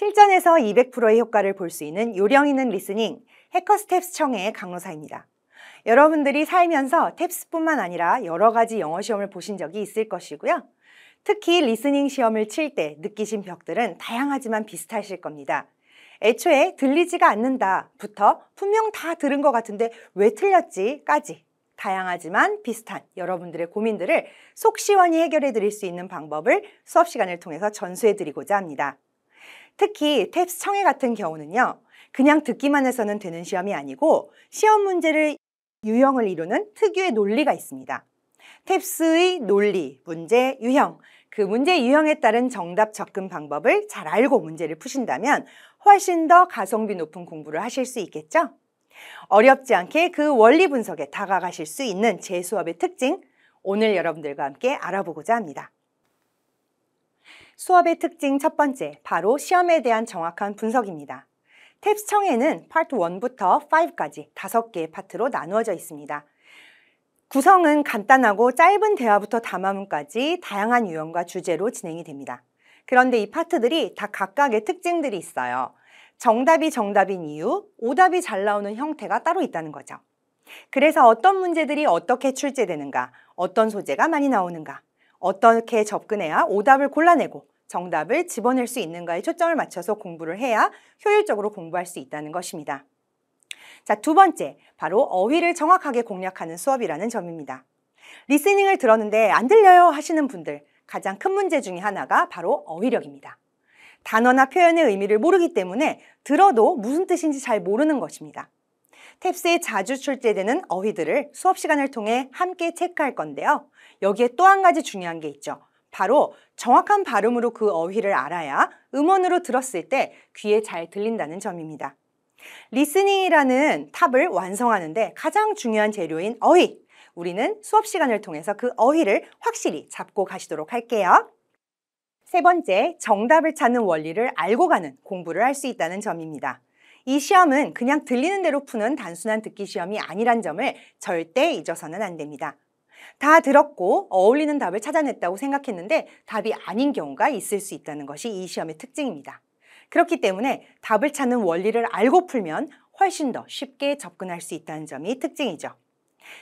실전에서 200%의 효과를 볼 수 있는 요령 있는 리스닝, 해커스 탭스 청해의 강로사입니다. 여러분들이 살면서 탭스뿐만 아니라 여러 가지 영어 시험을 보신 적이 있을 것이고요. 특히 리스닝 시험을 칠 때 느끼신 벽들은 다양하지만 비슷하실 겁니다. 애초에 들리지가 않는다부터 분명 다 들은 것 같은데 왜 틀렸지?까지 다양하지만 비슷한 여러분들의 고민들을 속 시원히 해결해 드릴 수 있는 방법을 수업 시간을 통해서 전수해 드리고자 합니다. 특히 탭스 청해 같은 경우는요, 그냥 듣기만 해서는 되는 시험이 아니고 시험 문제를 유형을 이루는 특유의 논리가 있습니다. 탭스의 논리, 문제, 유형, 그 문제 유형에 따른 정답 접근 방법을 잘 알고 문제를 푸신다면 훨씬 더 가성비 높은 공부를 하실 수 있겠죠? 어렵지 않게 그 원리 분석에 다가가실 수 있는 제 수업의 특징, 오늘 여러분들과 함께 알아보고자 합니다. 수업의 특징 첫 번째, 바로 시험에 대한 정확한 분석입니다. 탭스 청해는 파트 1부터 5까지 5개의 파트로 나누어져 있습니다. 구성은 간단하고 짧은 대화부터 담화문까지 다양한 유형과 주제로 진행이 됩니다. 그런데 이 파트들이 다 각각의 특징들이 있어요. 정답이 정답인 이유, 오답이 잘 나오는 형태가 따로 있다는 거죠. 그래서 어떤 문제들이 어떻게 출제되는가, 어떤 소재가 많이 나오는가, 어떻게 접근해야 오답을 골라내고 정답을 집어낼 수 있는가에 초점을 맞춰서 공부를 해야 효율적으로 공부할 수 있다는 것입니다. 자, 두 번째, 바로 어휘를 정확하게 공략하는 수업이라는 점입니다. 리스닝을 들었는데 안 들려요 하시는 분들, 가장 큰 문제 중에 하나가 바로 어휘력입니다. 단어나 표현의 의미를 모르기 때문에 들어도 무슨 뜻인지 잘 모르는 것입니다. 탭스에 자주 출제되는 어휘들을 수업 시간을 통해 함께 체크할 건데요. 여기에 또 한 가지 중요한 게 있죠. 바로 정확한 발음으로 그 어휘를 알아야 음원으로 들었을 때 귀에 잘 들린다는 점입니다. 리스닝이라는 탑을 완성하는데 가장 중요한 재료인 어휘, 우리는 수업 시간을 통해서 그 어휘를 확실히 잡고 가시도록 할게요. 세 번째, 정답을 찾는 원리를 알고 가는 공부를 할 수 있다는 점입니다. 이 시험은 그냥 들리는 대로 푸는 단순한 듣기 시험이 아니란 점을 절대 잊어서는 안 됩니다. 다 들었고 어울리는 답을 찾아냈다고 생각했는데 답이 아닌 경우가 있을 수 있다는 것이 이 시험의 특징입니다. 그렇기 때문에 답을 찾는 원리를 알고 풀면 훨씬 더 쉽게 접근할 수 있다는 점이 특징이죠.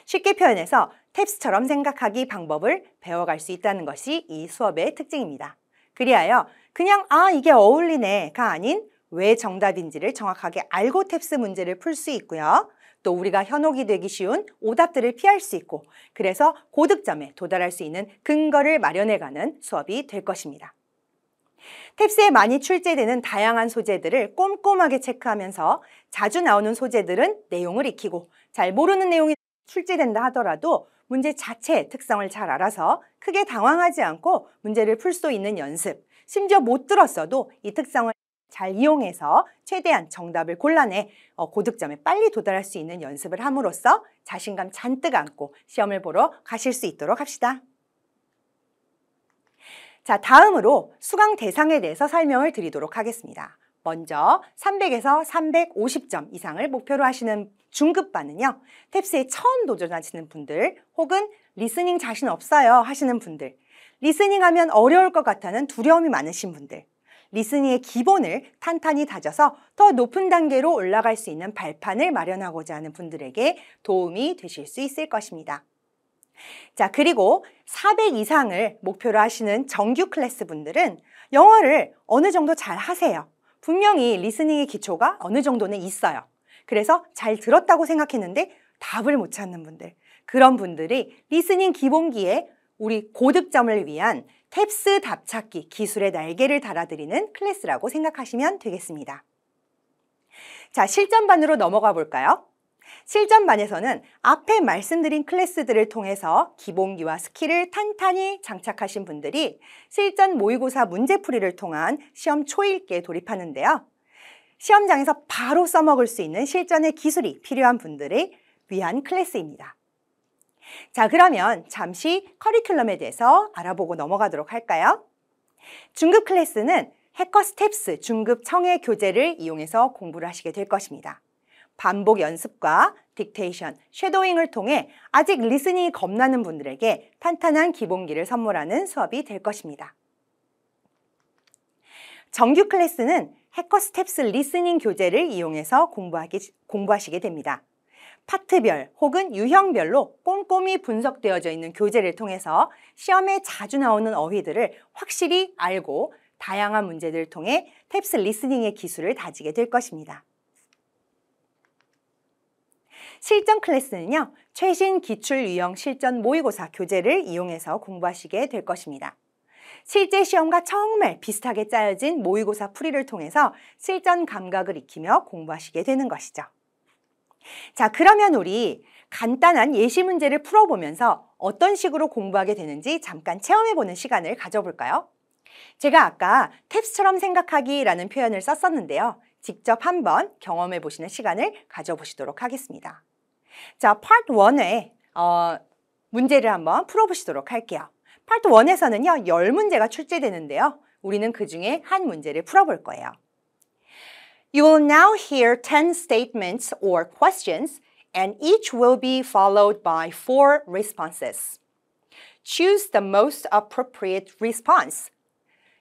쉽게 표현해서 탭스처럼 생각하기 방법을 배워갈 수 있다는 것이 이 수업의 특징입니다. 그리하여 그냥 이게 어울리네가 아닌 왜 정답인지를 정확하게 알고 탭스 문제를 풀 수 있고요. 또 우리가 현혹이 되기 쉬운 오답들을 피할 수 있고, 그래서 고득점에 도달할 수 있는 근거를 마련해가는 수업이 될 것입니다. 탭스에 많이 출제되는 다양한 소재들을 꼼꼼하게 체크하면서 자주 나오는 소재들은 내용을 익히고, 잘 모르는 내용이 출제된다 하더라도 문제 자체의 특성을 잘 알아서 크게 당황하지 않고 문제를 풀 수 있는 연습, 심지어 못 들었어도 이 특성을 잘 이용해서 최대한 정답을 골라내 고득점에 빨리 도달할 수 있는 연습을 함으로써 자신감 잔뜩 안고 시험을 보러 가실 수 있도록 합시다. 자, 다음으로 수강 대상에 대해서 설명을 드리도록 하겠습니다. 먼저 300에서 350점 이상을 목표로 하시는 중급반은요, 탭스에 처음 도전하시는 분들 혹은 리스닝 자신 없어요 하시는 분들, 리스닝 하면 어려울 것 같다는 두려움이 많으신 분들, 리스닝의 기본을 탄탄히 다져서 더 높은 단계로 올라갈 수 있는 발판을 마련하고자 하는 분들에게 도움이 되실 수 있을 것입니다. 자, 그리고 400 이상을 목표로 하시는 정규 클래스 분들은 영어를 어느 정도 잘 하세요. 분명히 리스닝의 기초가 어느 정도는 있어요. 그래서 잘 들었다고 생각했는데 답을 못 찾는 분들, 그런 분들이 리스닝 기본기에 우리 고득점을 위한 탭스 답찾기 기술의 날개를 달아드리는 클래스라고 생각하시면 되겠습니다. 자, 실전반으로 넘어가 볼까요? 실전반에서는 앞에 말씀드린 클래스들을 통해서 기본기와 스킬을 탄탄히 장착하신 분들이 실전 모의고사 문제풀이를 통한 시험 초읽기에 돌입하는데요. 시험장에서 바로 써먹을 수 있는 실전의 기술이 필요한 분들을 위한 클래스입니다. 자, 그러면 잠시 커리큘럼에 대해서 알아보고 넘어가도록 할까요? 중급 클래스는 해커스 탭스 중급 청해 교재를 이용해서 공부를 하시게 될 것입니다. 반복 연습과 딕테이션, 쉐도잉을 통해 아직 리스닝이 겁나는 분들에게 탄탄한 기본기를 선물하는 수업이 될 것입니다. 정규 클래스는 해커 스텝스 리스닝 교재를 이용해서 공부하시게 됩니다. 파트별 혹은 유형별로 꼼꼼히 분석되어져 있는 교재를 통해서 시험에 자주 나오는 어휘들을 확실히 알고 다양한 문제들을 통해 탭스 리스닝의 기술을 다지게 될 것입니다. 실전 클래스는요, 최신 기출 유형 실전 모의고사 교재를 이용해서 공부하시게 될 것입니다. 실제 시험과 정말 비슷하게 짜여진 모의고사 풀이를 통해서 실전 감각을 익히며 공부하시게 되는 것이죠. 자, 그러면 우리 간단한 예시 문제를 풀어보면서 어떤 식으로 공부하게 되는지 잠깐 체험해보는 시간을 가져볼까요? 제가 아까 탭스처럼 생각하기라는 표현을 썼었는데요. 직접 한번 경험해 보시는 시간을 가져보시도록 하겠습니다. 자, 파트 1의 문제를 한번 풀어보시도록 할게요. 파트 1에서는요, 10문제가 출제되는데요. 우리는 그 중에 한 문제를 풀어볼 거예요. You will now hear 10 statements or questions, and each will be followed by 4 responses. Choose the most appropriate response.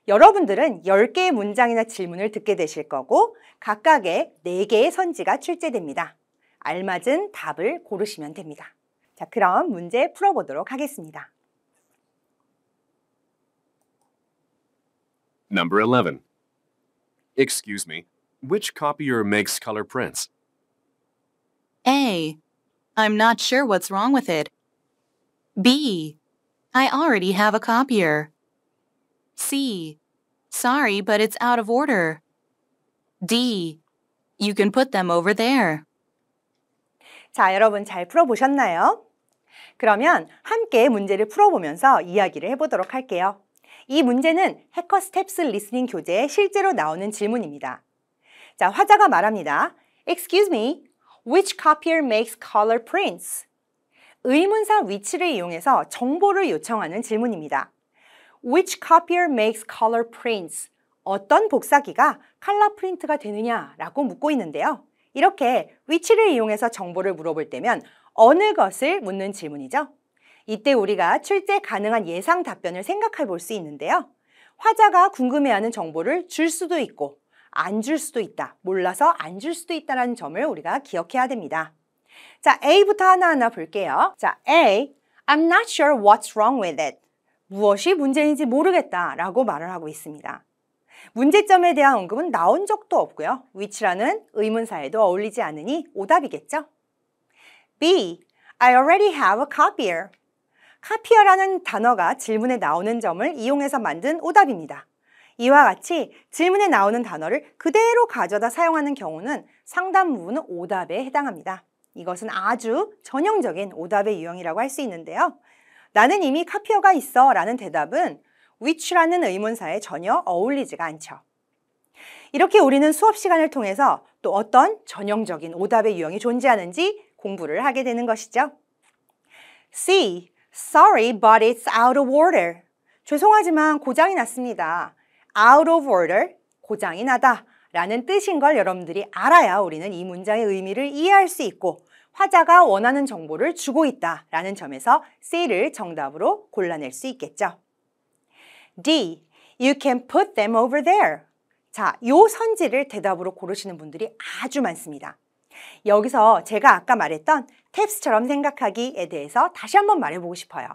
여러분들은 10개의 문장이나 질문을 듣게 되실 거고 각각의 4개의 선지가 출제됩니다. 알맞은 답을 고르시면 됩니다. 자, 그럼 문제 풀어보도록 하겠습니다. Number 11. Excuse me, which copier makes color prints? A. I'm not sure what's wrong with it. B. I already have a copier. C. Sorry, but it's out of order. D. You can put them over there. 자, 여러분 잘 풀어보셨나요? 그러면 함께 문제를 풀어보면서 이야기를 해보도록 할게요. 이 문제는 해커 스텝스 리스닝 교재에 실제로 나오는 질문입니다. 자, 화자가 말합니다. Excuse me, which copier makes color prints? 의문사 which를 이용해서 정보를 요청하는 질문입니다. Which copier makes color prints? 어떤 복사기가 컬러 프린트가 되느냐라고 묻고 있는데요. 이렇게 which를 이용해서 정보를 물어볼 때면 어느 것을 묻는 질문이죠. 이때 우리가 출제 가능한 예상 답변을 생각해 볼 수 있는데요. 화자가 궁금해하는 정보를 줄 수도 있고 안 줄 수도 있다, 몰라서 안 줄 수도 있다는 점을 우리가 기억해야 됩니다. 자, A부터 하나하나 볼게요. 자, A, I'm not sure what's wrong with it. 무엇이 문제인지 모르겠다 라고 말을 하고 있습니다. 문제점에 대한 언급은 나온 적도 없고요. which라는 의문사에도 어울리지 않으니 오답이겠죠. B, I already have a copier. copier라는 단어가 질문에 나오는 점을 이용해서 만든 오답입니다. 이와 같이 질문에 나오는 단어를 그대로 가져다 사용하는 경우는 상당 부분은 오답에 해당합니다. 이것은 아주 전형적인 오답의 유형이라고 할 수 있는데요. 나는 이미 카피어가 있어 라는 대답은 which라는 의문사에 전혀 어울리지가 않죠. 이렇게 우리는 수업 시간을 통해서 또 어떤 전형적인 오답의 유형이 존재하는지 공부를 하게 되는 것이죠. C. Sorry, but it's out of order. 죄송하지만 고장이 났습니다. Out of order, 고장이 나다 라는 뜻인 걸 여러분들이 알아야 우리는 이 문장의 의미를 이해할 수 있고 화자가 원하는 정보를 주고 있다 라는 점에서 C를 정답으로 골라낼 수 있겠죠. D. You can put them over there. 자, 요 선지를 대답으로 고르시는 분들이 아주 많습니다. 여기서 제가 아까 말했던 탭스처럼 생각하기에 대해서 다시 한번 말해보고 싶어요.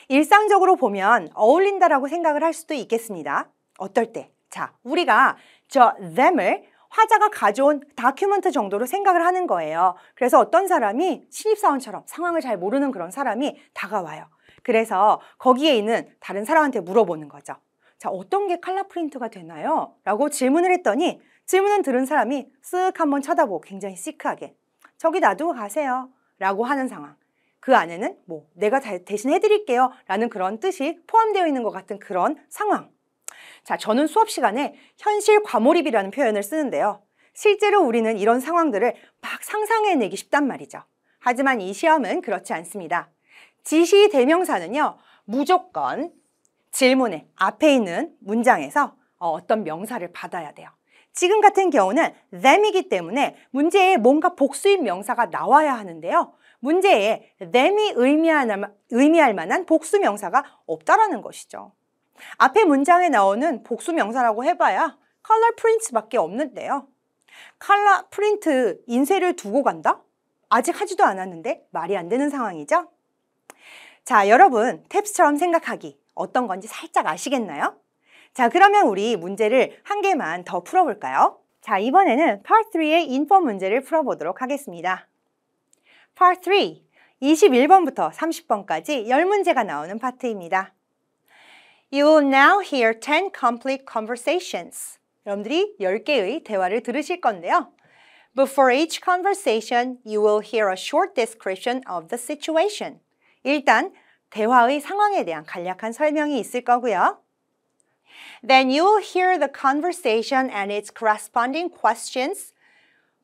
일상적으로 보면 어울린다라고 생각을 할 수도 있겠습니다. 어떨 때? 자, 우리가 저 them을 화자가 가져온 다큐멘트 정도로 생각을 하는 거예요. 그래서 어떤 사람이 신입사원처럼 상황을 잘 모르는 그런 사람이 다가와요. 그래서 거기에 있는 다른 사람한테 물어보는 거죠. 자, 어떤 게 컬러 프린트가 되나요? 라고 질문을 했더니 질문을 들은 사람이 쓱 한번 쳐다보고 굉장히 시크하게 저기 놔두고 가세요 라고 하는 상황. 그 안에는 뭐 내가 대신 해드릴게요 라는 그런 뜻이 포함되어 있는 것 같은 그런 상황. 자, 저는 수업 시간에 현실 과몰입이라는 표현을 쓰는데요. 실제로 우리는 이런 상황들을 막 상상해내기 쉽단 말이죠. 하지만 이 시험은 그렇지 않습니다. 지시 대명사는요, 무조건 질문의 앞에 있는 문장에서 어떤 명사를 받아야 돼요. 지금 같은 경우는 them이기 때문에 문제에 뭔가 복수인 명사가 나와야 하는데요. 문제에 them이 의미할 만한 복수 명사가 없다라는 것이죠. 앞에 문장에 나오는 복수 명사라고 해봐야 컬러 프린트밖에 없는데요. 컬러 프린트 인쇄를 두고 간다? 아직 하지도 않았는데 말이 안 되는 상황이죠? 자, 여러분 탭스처럼 생각하기 어떤 건지 살짝 아시겠나요? 자, 그러면 우리 문제를 한 개만 더 풀어볼까요? 자, 이번에는 Part 3의 인포 문제를 풀어보도록 하겠습니다. Part 3, 21번부터 30번까지 10문제가 나오는 파트입니다. You will now hear 10 complete conversations. 여러분들이 10개의 대화를 들으실 건데요. Before each conversation, you will hear a short description of the situation. 일단 대화의 상황에 대한 간략한 설명이 있을 거고요. Then you will hear the conversation and its corresponding questions,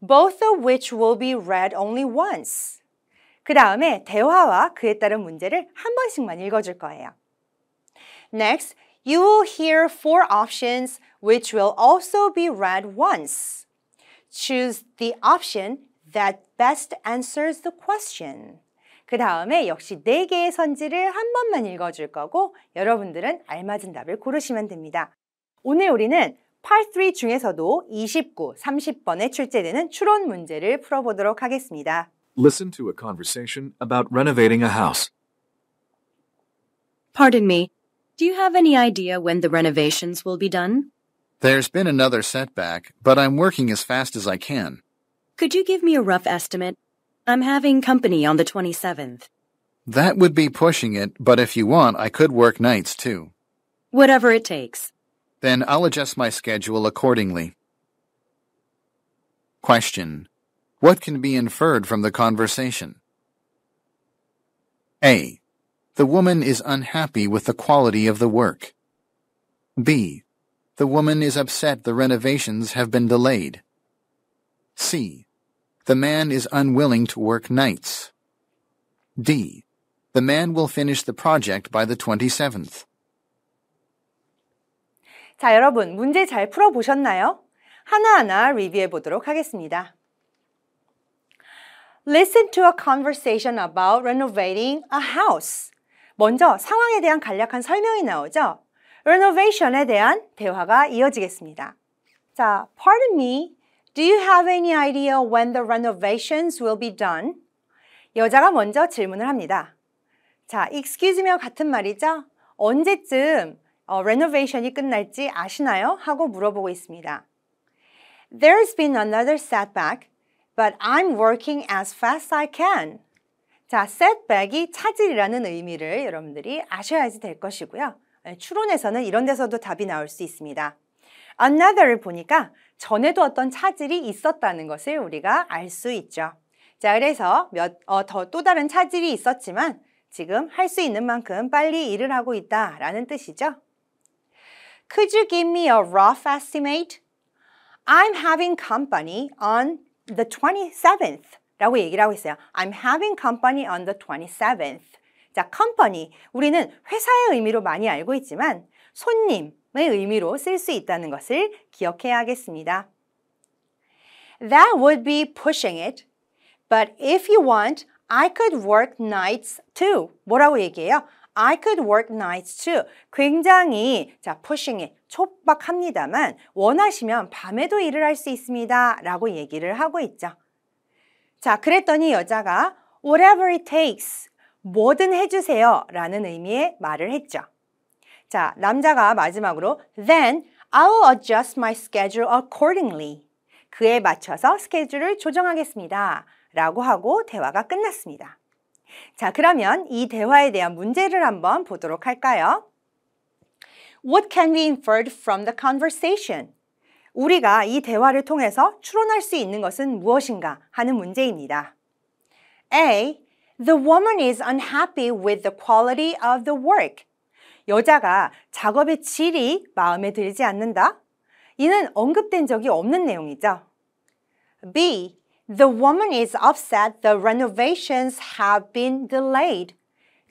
both of which will be read only once. 그 다음에 대화와 그에 따른 문제를 한 번씩만 읽어줄 거예요. Next, you will hear 4 options which will also be read once. Choose the option that best answers the question. 그 다음에 역시 4개의 선지를 한 번만 읽어줄 거고 여러분들은 알맞은 답을 고르시면 됩니다. 오늘 우리는 Part 3 중에서도 29, 30번에 출제되는 추론 문제를 풀어보도록 하겠습니다. Listen to a conversation about renovating a house. Pardon me, do you have any idea when the renovations will be done? There's been another setback, but I'm working as fast as I can. Could you give me a rough estimate? I'm having company on the 27th. That would be pushing it, but if you want, I could work nights too. Whatever it takes. Then I'll adjust my schedule accordingly. Question. What can be inferred from the conversation? A. The woman is unhappy with the quality of the work. B. The woman is upset the renovations have been delayed. C. The man is unwilling to work nights. D. The man will finish the project by the 27th. 자, 여러분 문제 잘 풀어보셨나요? 하나하나 리뷰해 보도록 하겠습니다. Listen to a conversation about renovating a house. 먼저 상황에 대한 간략한 설명이 나오죠. renovation에 대한 대화가 이어지겠습니다. 자, pardon me, do you have any idea when the renovations will be done? 여자가 먼저 질문을 합니다. 자, excuse me와 같은 말이죠. 언제쯤 renovation이 끝날지 아시나요? 하고 물어보고 있습니다. There's been another setback, but I'm working as fast as I can. 자, setback이 차질이라는 의미를 여러분들이 아셔야지 될 것이고요. 추론에서는 이런 데서도 답이 나올 수 있습니다. Another를 보니까 전에도 어떤 차질이 있었다는 것을 우리가 알 수 있죠. 자, 그래서 또 다른 차질이 있었지만 지금 할 수 있는 만큼 빨리 일을 하고 있다라는 뜻이죠. Could you give me a rough estimate? I'm having company on the 27th 라고 얘기를 하고 있어요. I'm having company on the 27th. 자, company. 우리는 회사의 의미로 많이 알고 있지만 손님의 의미로 쓸 수 있다는 것을 기억해야 하겠습니다. That would be pushing it. But if you want, I could work nights too. 뭐라고 얘기해요? I could work nights too. 굉장히 pushing it, 촉박합니다만 원하시면 밤에도 일을 할 수 있습니다. 라고 얘기를 하고 있죠. 자, 그랬더니 여자가 whatever it takes, 뭐든 해주세요. 라는 의미의 말을 했죠. 자, 남자가 마지막으로 then I'll adjust my schedule accordingly. 그에 맞춰서 스케줄을 조정하겠습니다. 라고 하고 대화가 끝났습니다. 자, 그러면 이 대화에 대한 문제를 한번 보도록 할까요? What can be inferred from the conversation? 우리가 이 대화를 통해서 추론할 수 있는 것은 무엇인가 하는 문제입니다. A. The woman is unhappy with the quality of the work. 여자가 작업의 질이 마음에 들지 않는다? 이는 언급된 적이 없는 내용이죠. B. The woman is upset the renovations have been delayed.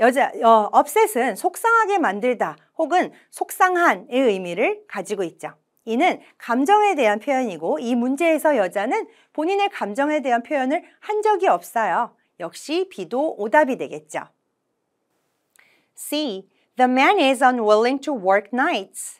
upset은 속상하게 만들다 혹은 속상한의 의미를 가지고 있죠. 이는 감정에 대한 표현이고 이 문제에서 여자는 본인의 감정에 대한 표현을 한 적이 없어요. 역시 B도 오답이 되겠죠. C. The man is unwilling to work nights.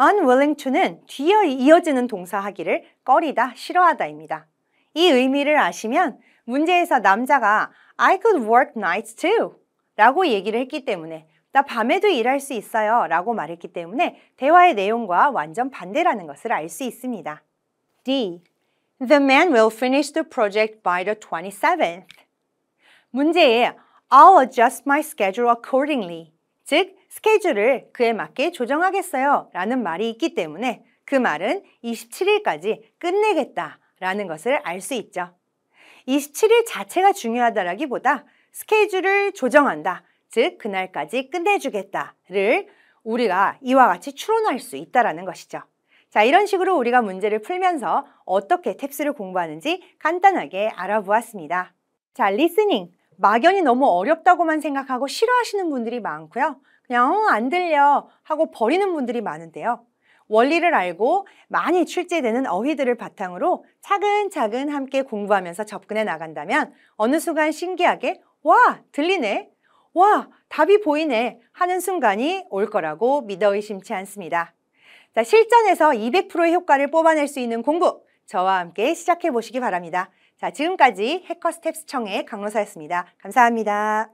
unwilling to는 뒤에 이어지는 동사 하기를 꺼리다, 싫어하다입니다. 이 의미를 아시면 문제에서 남자가 I could work nights too 라고 얘기를 했기 때문에 나 밤에도 일할 수 있어요 라고 말했기 때문에 대화의 내용과 완전 반대라는 것을 알 수 있습니다. D. The man will finish the project by the 27th. 문제에 I'll adjust my schedule accordingly. 즉, 스케줄을 그에 맞게 조정하겠어요 라는 말이 있기 때문에 그 말은 27일까지 끝내겠다 라는 것을 알 수 있죠. 27일 자체가 중요하다라기보다 스케줄을 조정한다, 즉 그날까지 끝내주겠다를 우리가 이와 같이 추론할 수 있다라는 것이죠. 자, 이런 식으로 우리가 문제를 풀면서 어떻게 탭스를 공부하는지 간단하게 알아보았습니다. 자, 리스닝. 막연히 너무 어렵다고만 생각하고 싫어하시는 분들이 많고요. 그냥 안 들려 하고 버리는 분들이 많은데요. 원리를 알고 많이 출제되는 어휘들을 바탕으로 차근차근 함께 공부하면서 접근해 나간다면 어느 순간 신기하게 와, 들리네, 와, 답이 보이네 하는 순간이 올 거라고 믿어 의심치 않습니다. 자, 실전에서 200%의 효과를 뽑아낼 수 있는 공부, 저와 함께 시작해 보시기 바랍니다. 자, 지금까지 해커스텝스 청의 강로사였습니다. 감사합니다.